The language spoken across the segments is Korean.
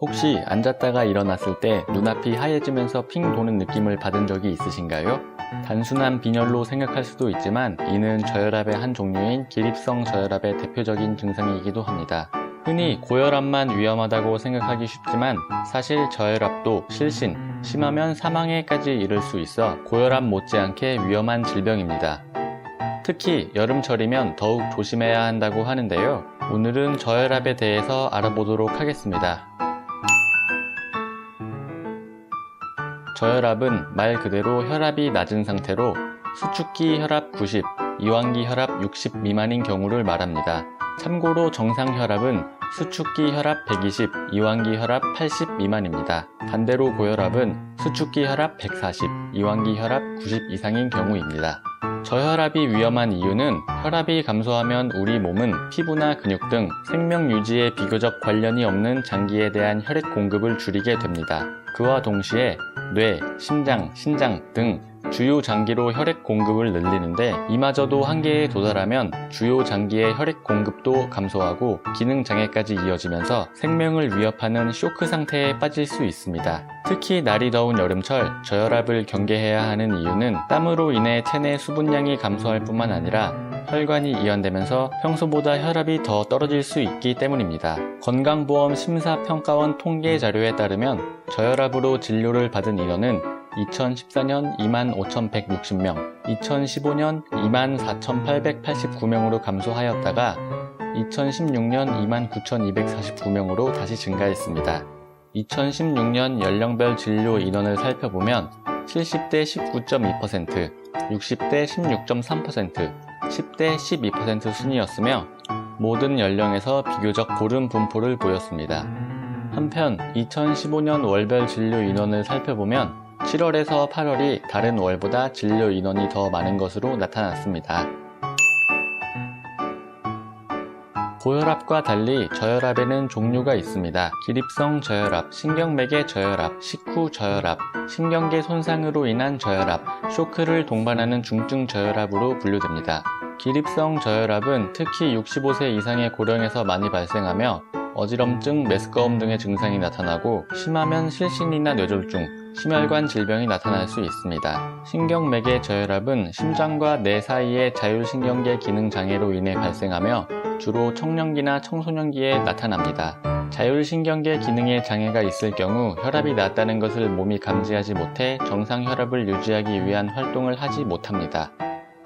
혹시 앉았다가 일어났을 때 눈앞이 하얘지면서 핑 도는 느낌을 받은 적이 있으신가요? 단순한 빈혈로 생각할 수도 있지만 이는 저혈압의 한 종류인 기립성 저혈압의 대표적인 증상이기도 합니다. 흔히 고혈압만 위험하다고 생각하기 쉽지만 사실 저혈압도 실신, 심하면 사망에까지 이를 수 있어 고혈압 못지않게 위험한 질병입니다. 특히 여름철이면 더욱 조심해야 한다고 하는데요. 오늘은 저혈압에 대해서 알아보도록 하겠습니다. 저혈압은 말 그대로 혈압이 낮은 상태로 수축기 혈압 90, 이완기 혈압 60 미만인 경우를 말합니다. 참고로 정상 혈압은 수축기 혈압 120, 이완기 혈압 80 미만입니다. 반대로 고혈압은 수축기 혈압 140, 이완기 혈압 90 이상인 경우입니다. 저혈압이 위험한 이유는 혈압이 감소하면 우리 몸은 피부나 근육 등 생명 유지에 비교적 관련이 없는 장기에 대한 혈액 공급을 줄이게 됩니다. 그와 동시에 뇌, 심장, 신장 등 주요 장기로 혈액 공급을 늘리는데 이마저도 한계에 도달하면 주요 장기의 혈액 공급도 감소하고 기능 장애까지 이어지면서 생명을 위협하는 쇼크 상태에 빠질 수 있습니다. 특히 날이 더운 여름철 저혈압을 경계해야 하는 이유는 땀으로 인해 체내 수분량이 감소할 뿐만 아니라 혈관이 이완되면서 평소보다 혈압이 더 떨어질 수 있기 때문입니다. 건강보험 심사평가원 통계 자료에 따르면 저혈압으로 진료를 받은 인원은 2014년 25,160명, 2015년 24,889명으로 감소하였다가 2016년 29,249명으로 다시 증가했습니다. 2016년 연령별 진료 인원을 살펴보면 70대 19.2%, 60대 16.3%, 10대 12% 순이었으며 모든 연령에서 비교적 고른 분포를 보였습니다. 한편 2015년 월별 진료 인원을 살펴보면 7월에서 8월이 다른 월보다 진료 인원이 더 많은 것으로 나타났습니다. 고혈압과 달리 저혈압에는 종류가 있습니다. 기립성 저혈압, 신경맥의 저혈압, 식후 저혈압, 신경계 손상으로 인한 저혈압, 쇼크를 동반하는 중증 저혈압으로 분류됩니다. 기립성 저혈압은 특히 65세 이상의 고령에서 많이 발생하며 어지럼증, 메스꺼움 등의 증상이 나타나고 심하면 실신이나 뇌졸중, 심혈관 질병이 나타날 수 있습니다. 신경맥의 저혈압은 심장과 뇌 사이의 자율신경계 기능 장애로 인해 발생하며 주로 청년기나 청소년기에 나타납니다. 자율신경계 기능에 장애가 있을 경우 혈압이 낮다는 것을 몸이 감지하지 못해 정상 혈압을 유지하기 위한 활동을 하지 못합니다.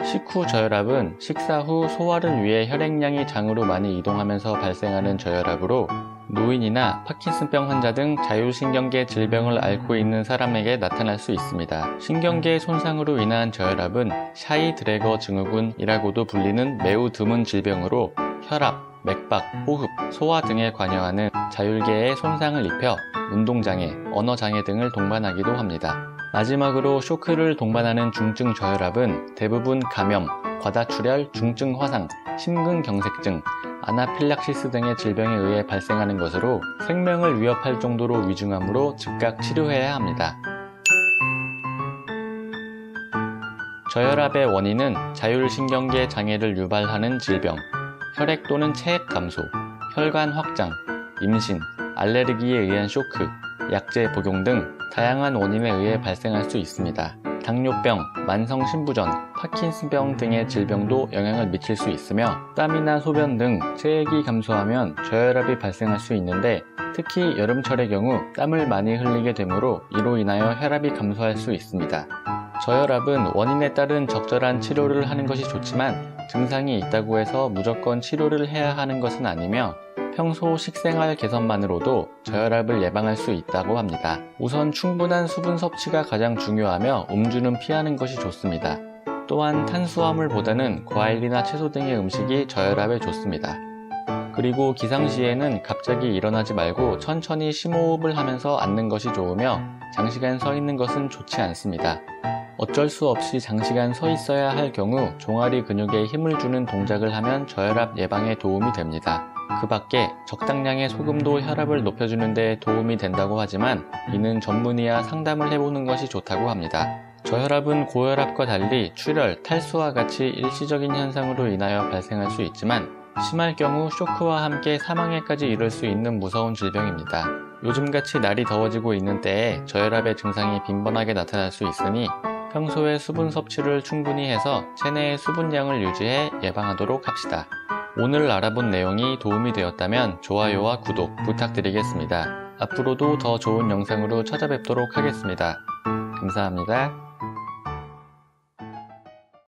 식후 저혈압은 식사 후 소화를 위해 혈액량이 장으로 많이 이동하면서 발생하는 저혈압으로 노인이나 파킨슨병 환자 등 자율신경계 질병을 앓고 있는 사람에게 나타날 수 있습니다. 신경계 손상으로 인한 저혈압은 샤이-드래거 증후군이라고도 불리는 매우 드문 질병으로 혈압, 맥박, 호흡, 소화 등에 관여하는 자율계에 손상을 입혀 운동장애, 언어장애 등을 동반하기도 합니다. 마지막으로 쇼크를 동반하는 중증 저혈압은 대부분 감염, 과다출혈, 중증 화상, 심근경색증, 아나필락시스 등의 질병에 의해 발생하는 것으로 생명을 위협할 정도로 위중하므로 즉각 치료해야 합니다. 저혈압의 원인은 자율신경계 장애를 유발하는 질병, 혈액 또는 체액 감소, 혈관 확장, 임신, 알레르기에 의한 쇼크, 약제 복용 등 다양한 원인에 의해 발생할 수 있습니다. 당뇨병, 만성신부전, 파킨슨병 등의 질병도 영향을 미칠 수 있으며 땀이나 소변 등 체액이 감소하면 저혈압이 발생할 수 있는데 특히 여름철의 경우 땀을 많이 흘리게 되므로 이로 인하여 혈압이 감소할 수 있습니다. 저혈압은 원인에 따른 적절한 치료를 하는 것이 좋지만 증상이 있다고 해서 무조건 치료를 해야 하는 것은 아니며 평소 식생활 개선만으로도 저혈압을 예방할 수 있다고 합니다. 우선 충분한 수분 섭취가 가장 중요하며 음주는 피하는 것이 좋습니다. 또한 탄수화물보다는 과일이나 채소 등의 음식이 저혈압에 좋습니다. 그리고 기상시에는 갑자기 일어나지 말고 천천히 심호흡을 하면서 앉는 것이 좋으며 장시간 서 있는 것은 좋지 않습니다. 어쩔 수 없이 장시간 서 있어야 할 경우 종아리 근육에 힘을 주는 동작을 하면 저혈압 예방에 도움이 됩니다. 그 밖에 적당량의 소금도 혈압을 높여주는 데 도움이 된다고 하지만 이는 전문의와 상담을 해보는 것이 좋다고 합니다. 저혈압은 고혈압과 달리 출혈, 탈수와 같이 일시적인 현상으로 인하여 발생할 수 있지만 심할 경우 쇼크와 함께 사망에까지 이를 수 있는 무서운 질병입니다. 요즘같이 날이 더워지고 있는 때에 저혈압의 증상이 빈번하게 나타날 수 있으니 평소에 수분 섭취를 충분히 해서 체내의 수분량을 유지해 예방하도록 합시다. 오늘 알아본 내용이 도움이 되었다면 좋아요와 구독 부탁드리겠습니다. 앞으로도 더 좋은 영상으로 찾아뵙도록 하겠습니다. 감사합니다.